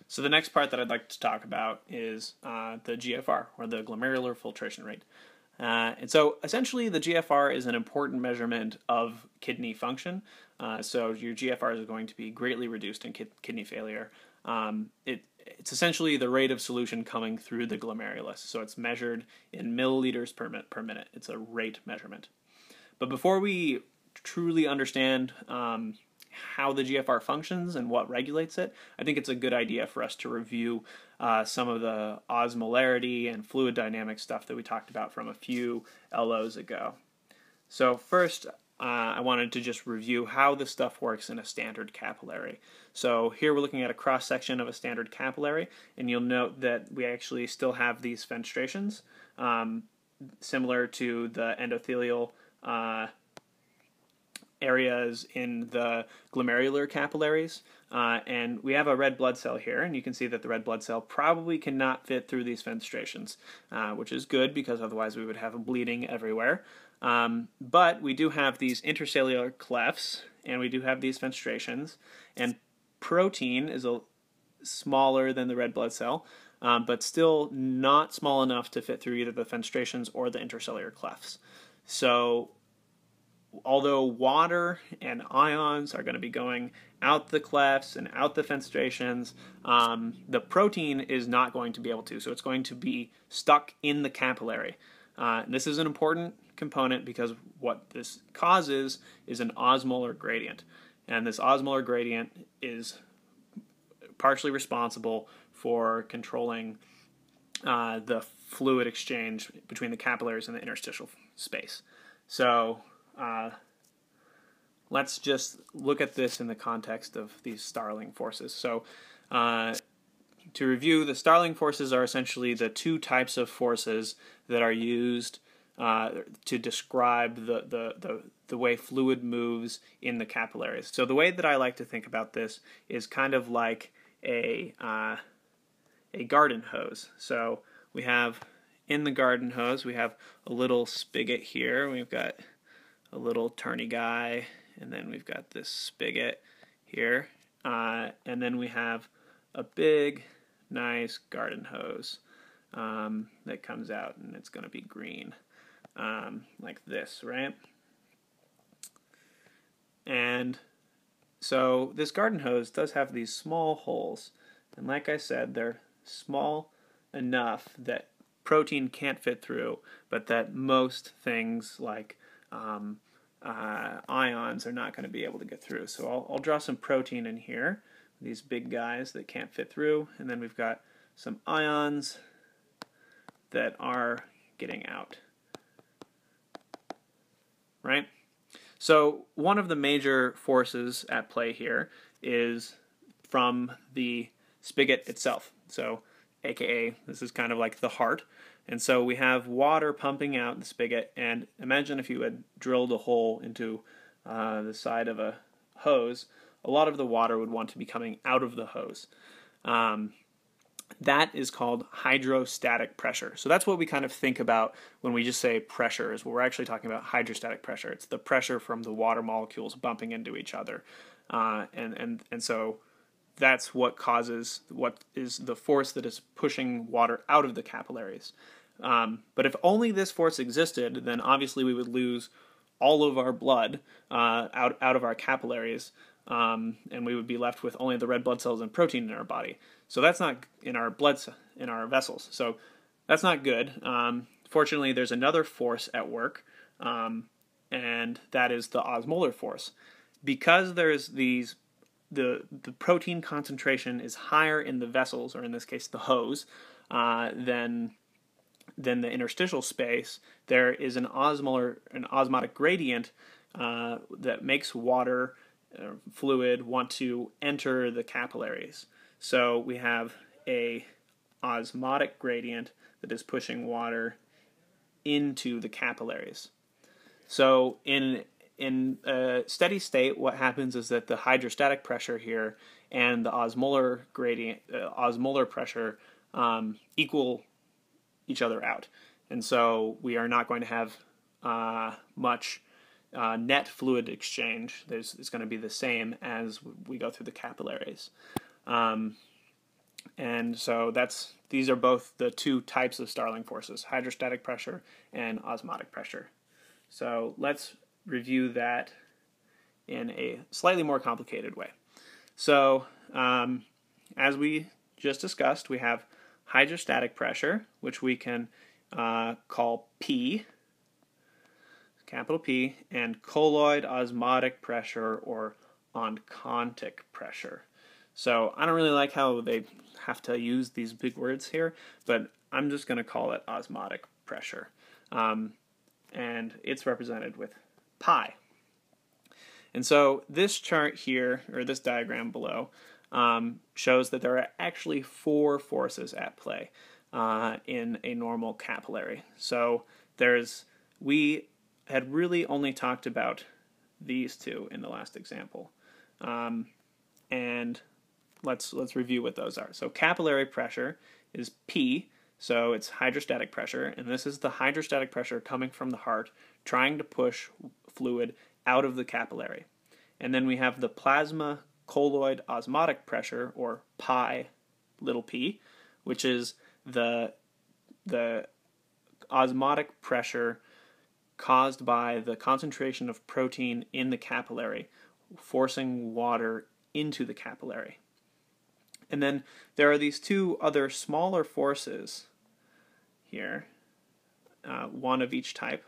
So the next part that I'd like to talk about is the GFR, or the glomerular filtration rate. And so essentially the GFR is an important measurement of kidney function. So your GFR is going to be greatly reduced in kidney failure. It's essentially the rate of solution coming through the glomerulus. So it's measured in milliliters per minute. It's a rate measurement. But before we truly understand how the GFR functions and what regulates it, I think it's a good idea for us to review some of the osmolarity and fluid dynamic stuff that we talked about from a few LOs ago. So first, I wanted to just review how this stuff works in a standard capillary. So here we're looking at a cross-section of a standard capillary, and you'll note that we actually still have these fenestrations, similar to the endothelial areas in the glomerular capillaries, and we have a red blood cell here, and you can see that the red blood cell probably cannot fit through these fenestrations, which is good because otherwise we would have bleeding everywhere. But we do have these intercellular clefts, and we do have these fenestrations, and protein is smaller than the red blood cell, but still not small enough to fit through either the fenestrations or the intercellular clefts. So although water and ions are going to be going out the clefts and out the fenestrations, the protein is not going to be able to. So it's going to be stuck in the capillary. This is an important component because what this causes is an osmolar gradient. And this osmolar gradient is partially responsible for controlling the fluid exchange between the capillaries and the interstitial space. So let's just look at this in the context of these Starling forces. So to review, the Starling forces are essentially the two types of forces that are used to describe the way fluid moves in the capillaries. So the way that I like to think about this is kind of like a garden hose. So we have, in the garden hose, we have a little spigot here. We've got a little turny guy, and then we've got this spigot here, and then we have a big, nice garden hose that comes out, and it's going to be green, like this, right? And so this garden hose does have these small holes, and like I said, they're small enough that protein can't fit through, but that most things like ions are not going to be able to get through. So I'll draw some protein in here, these big guys that can't fit through, and then we've got some ions that are getting out, right? So one of the major forces at play here is from the spigot itself. So aka this is kind of like the heart. And so we have water pumping out the spigot, and imagine if you had drilled a hole into the side of a hose, a lot of the water would want to be coming out of the hose. That is called hydrostatic pressure. So that's what we kind of think about when we just say pressure, is what we're actually talking about hydrostatic pressure. It's the pressure from the water molecules bumping into each other. And so that's what causes, what is the force that is pushing water out of the capillaries. But if only this force existed, then obviously we would lose all of our blood out of our capillaries, and we would be left with only the red blood cells and protein in our body. So that's not in our in our vessels. So that's not good. Fortunately, there's another force at work, and that is the osmolar force. Because there's these the protein concentration is higher in the vessels, or in this case the hose, than the interstitial space, there is an osmotic gradient that makes water fluid want to enter the capillaries. So we have a osmotic gradient that is pushing water into the capillaries. So in a steady state, what happens is that the hydrostatic pressure here and the osmolar gradient, osmolar pressure, equal each other out, and so we are not going to have much net fluid exchange. It's going to be the same as we go through the capillaries. And so these are both the two types of Starling forces, hydrostatic pressure and osmotic pressure. So let's review that in a slightly more complicated way. So as we just discussed, we have hydrostatic pressure, which we can call P, capital P, and colloid osmotic pressure or oncotic pressure. So I don't really like how they have to use these big words here, but I'm just going to call it osmotic pressure. And it's represented with pi. And so this chart here, or this diagram below, shows that there are actually 4 forces at play in a normal capillary. So we had really only talked about these 2 in the last example. And let's review what those are. So capillary pressure is P, so it's hydrostatic pressure, and this is the hydrostatic pressure coming from the heart trying to push fluid out of the capillary. And then we have the plasma colloid osmotic pressure, or pi little p, which is the osmotic pressure caused by the concentration of protein in the capillary, forcing water into the capillary. And then there are these 2 other smaller forces here, one of each type,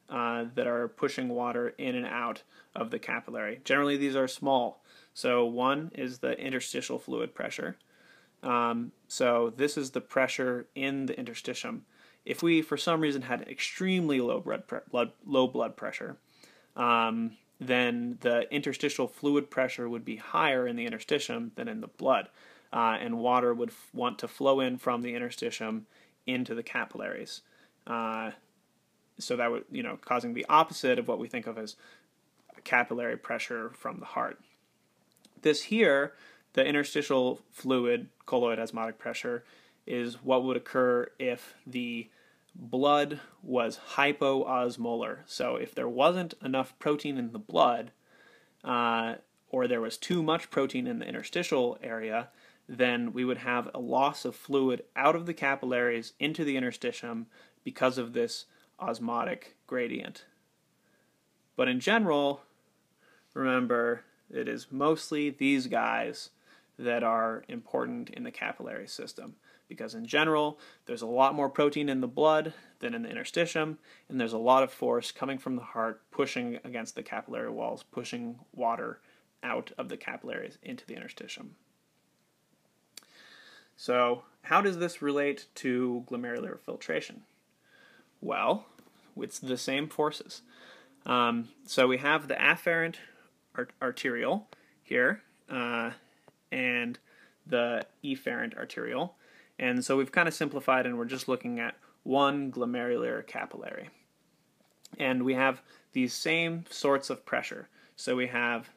that are pushing water in and out of the capillary. Generally, these are small. So one is the interstitial fluid pressure. So this is the pressure in the interstitium. If we, for some reason, had extremely low blood pressure, then the interstitial fluid pressure would be higher in the interstitium than in the blood, and water would want to flow in from the interstitium into the capillaries. So that would, causing the opposite of what we think of as capillary pressure from the heart. This here, the interstitial fluid colloid osmotic pressure, is what would occur if the blood was hypoosmolar. So if there wasn't enough protein in the blood, or there was too much protein in the interstitial area, then we would have a loss of fluid out of the capillaries into the interstitium because of this osmotic gradient. But in general, remember, it is mostly these guys that are important in the capillary system, because in general, there's a lot more protein in the blood than in the interstitium, and there's a lot of force coming from the heart pushing against the capillary walls, pushing water out of the capillaries into the interstitium. So how does this relate to glomerular filtration? Well, it's the same forces. So we have the afferent arterial here, and the efferent arterial. And so we've kind of simplified, and we're just looking at one glomerular capillary. And we have these same sorts of pressure. So we have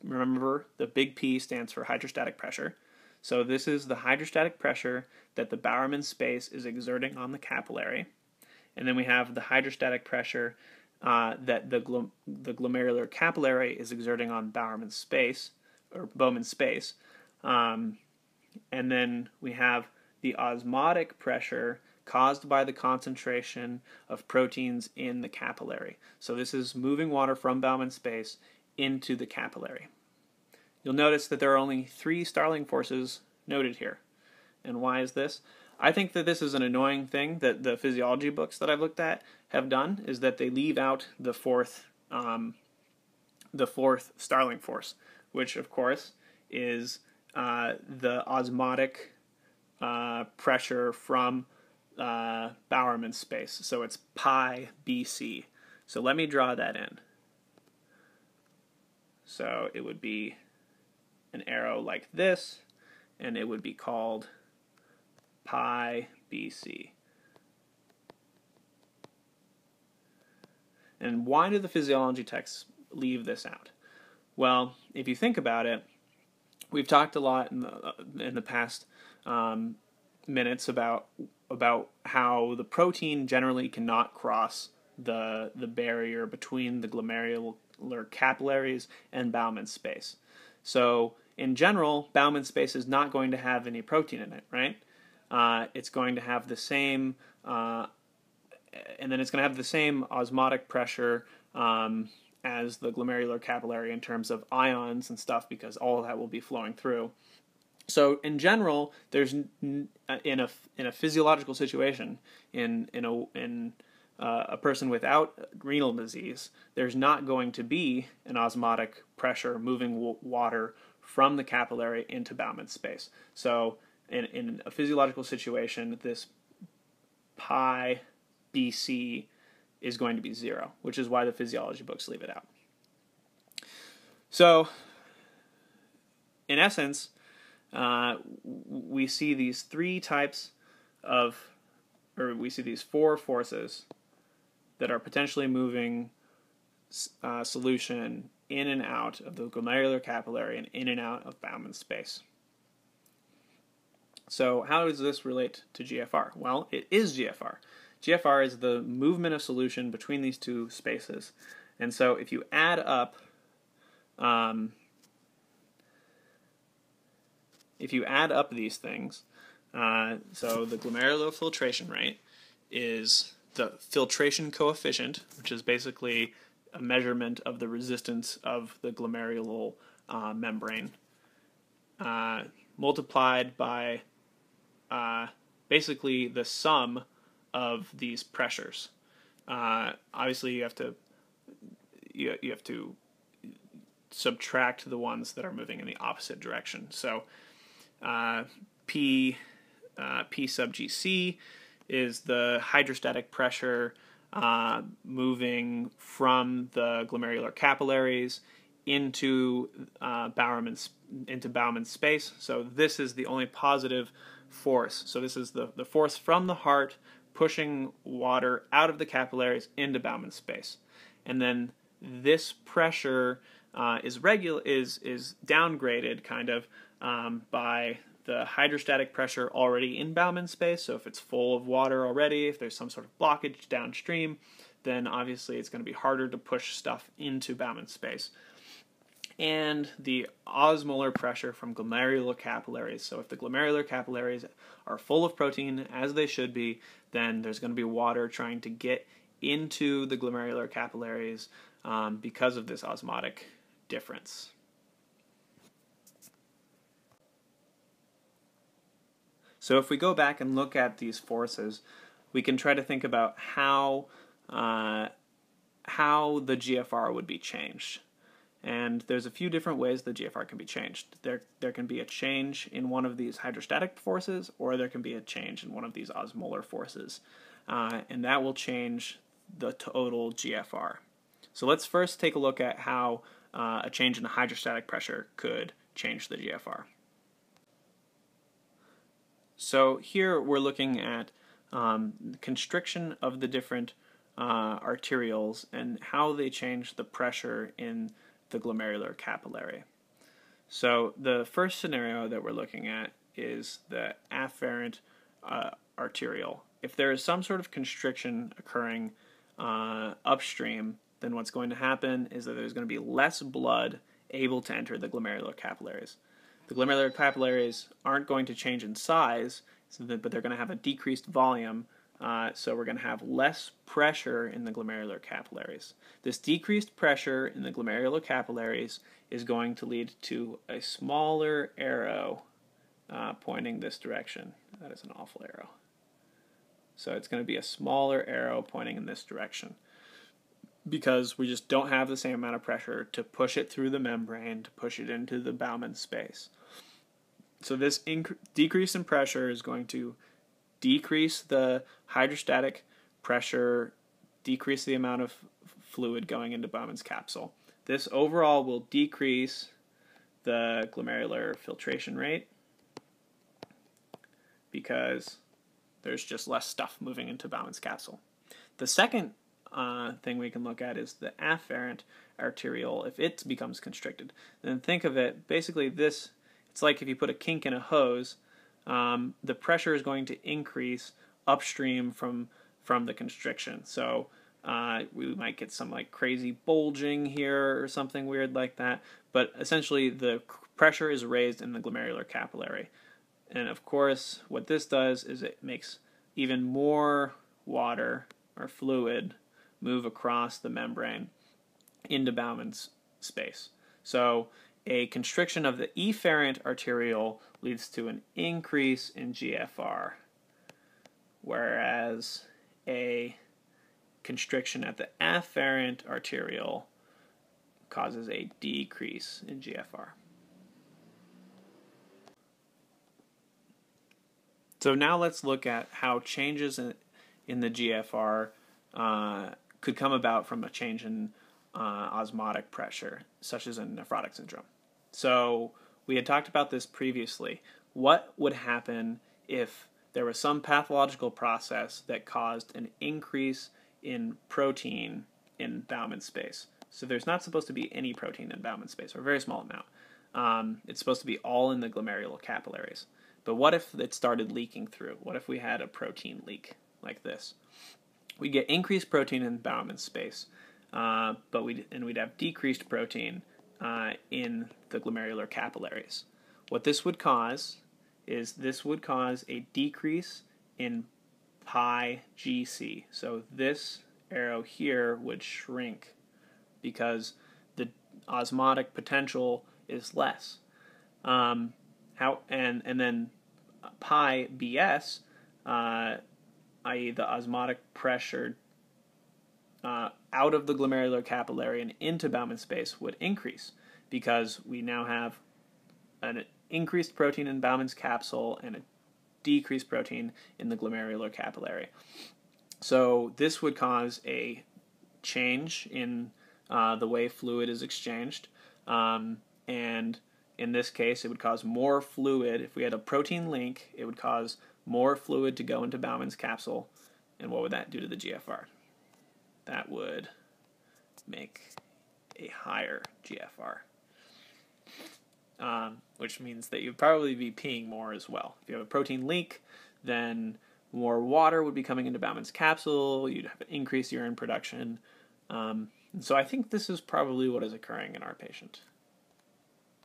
remember, the big P stands for hydrostatic pressure. So this is the hydrostatic pressure that the Bowerman space is exerting on the capillary. And then we have the hydrostatic pressure that the glomerular capillary is exerting on Bowerman space, or Bowman space. And then we have the osmotic pressure caused by the concentration of proteins in the capillary. So this is moving water from Bowman space into the capillary. You'll notice that there are only 3 Starling forces noted here. And why is this? I think that this is an annoying thing that the physiology books that I've looked at have done, is that they leave out the fourth Starling force, which of course is the osmotic pressure from Bowerman space. So it's pi BC. So let me draw that in. So it would be an arrow like this, and it would be called pi BC. And why do the physiology texts leave this out? Well, if you think about it, we've talked a lot in the past minutes about how the protein generally cannot cross the barrier between the glomerular capillaries and Bowman space. So in general, Bowman's space is not going to have any protein in it, right? It's going to have the same, and then it's going to have the same osmotic pressure as the glomerular capillary in terms of ions and stuff, because all of that will be flowing through. So in general, there's in a physiological situation, in a person without renal disease, there's not going to be an osmotic pressure moving water from the capillary into Bowman's space. So in a physiological situation, this pi BC is going to be 0, which is why the physiology books leave it out. So in essence, we see these we see these 4 forces that are potentially moving solution in and out of the glomerular capillary and in and out of Bowman's space. So how does this relate to GFR? Well, it is GFR. GFR is the movement of solution between these 2 spaces. And so if you add up these things, so the glomerular filtration rate is the filtration coefficient, which is basically a measurement of the resistance of the glomerular membrane, multiplied by basically the sum of these pressures. Obviously, you have to subtract the ones that are moving in the opposite direction. So P sub GC is the hydrostatic pressure moving from the glomerular capillaries into Bowman's space. So this is the only positive force. So this is the force from the heart pushing water out of the capillaries into Bowman's space. And then this pressure is downgraded kind of by the hydrostatic pressure already in Bowman's space. So if it's full of water already, if there's some sort of blockage downstream, then obviously it's going to be harder to push stuff into Bowman's space. And the osmolar pressure from glomerular capillaries. So if the glomerular capillaries are full of protein, as they should be, then there's going to be water trying to get into the glomerular capillaries because of this osmotic difference. So if we go back and look at these forces, we can try to think about how the GFR would be changed. And there's a few different ways the GFR can be changed. There can be a change in one of these hydrostatic forces, or there can be a change in one of these osmolar forces. And that will change the total GFR. So let's first take a look at how a change in the hydrostatic pressure could change the GFR. So here we're looking at constriction of the different arterioles and how they change the pressure in the glomerular capillary. So the first scenario that we're looking at is the afferent arteriole. If there is some sort of constriction occurring upstream, then what's going to happen is that there's going to be less blood able to enter the glomerular capillaries. The glomerular capillaries aren't going to change in size, but they're going to have a decreased volume, so we're going to have less pressure in the glomerular capillaries. This decreased pressure in the glomerular capillaries is going to lead to a smaller arrow pointing this direction. That is an awful arrow. So it's going to be a smaller arrow pointing in this direction, because we just don't have the same amount of pressure to push it through the membrane, to push it into the Bowman space. So this decrease in pressure is going to decrease the hydrostatic pressure, decrease the amount of fluid going into Bowman's capsule. This overall will decrease the glomerular filtration rate because there's just less stuff moving into Bowman's capsule. The second thing we can look at is the afferent arteriole. If it becomes constricted, then think of it basically this. It's like if you put a kink in a hose, the pressure is going to increase upstream from the constriction. So we might get some like crazy bulging here or something weird like that. But essentially the pressure is raised in the glomerular capillary. And of course, what this does is it makes even more water or fluid move across the membrane into Bowman's space. So a constriction of the efferent arteriole leads to an increase in GFR, whereas a constriction at the afferent arteriole causes a decrease in GFR. So now let's look at how changes in the GFR could come about from a change in osmotic pressure, such as in nephrotic syndrome. So we had talked about this previously. What would happen if there was some pathological process that caused an increase in protein in Bowman's space? So there's not supposed to be any protein in Bowman's space, or a very small amount. It's supposed to be all in the glomerular capillaries. But what if it started leaking through? What if we had a protein leak like this? We'd get increased protein in Bowman's space, but we'd have decreased protein in the glomerular capillaries. What this would cause is a decrease in pi GC. So this arrow here would shrink because the osmotic potential is less. And then pi BS, i.e. the osmotic pressure out of the glomerular capillary and into Bowman's space would increase because we now have an increased protein in Bowman's capsule and a decreased protein in the glomerular capillary. So this would cause a change in the way fluid is exchanged, and in this case it would cause more fluid. If we had a protein link, it would cause more fluid to go into Bowman's capsule, and what would that do to the GFR? That would make a higher GFR, which means that you'd probably be peeing more as well. If you have a protein leak, then more water would be coming into Bowman's capsule, you'd have an increased urine production. So I think this is probably what is occurring in our patient.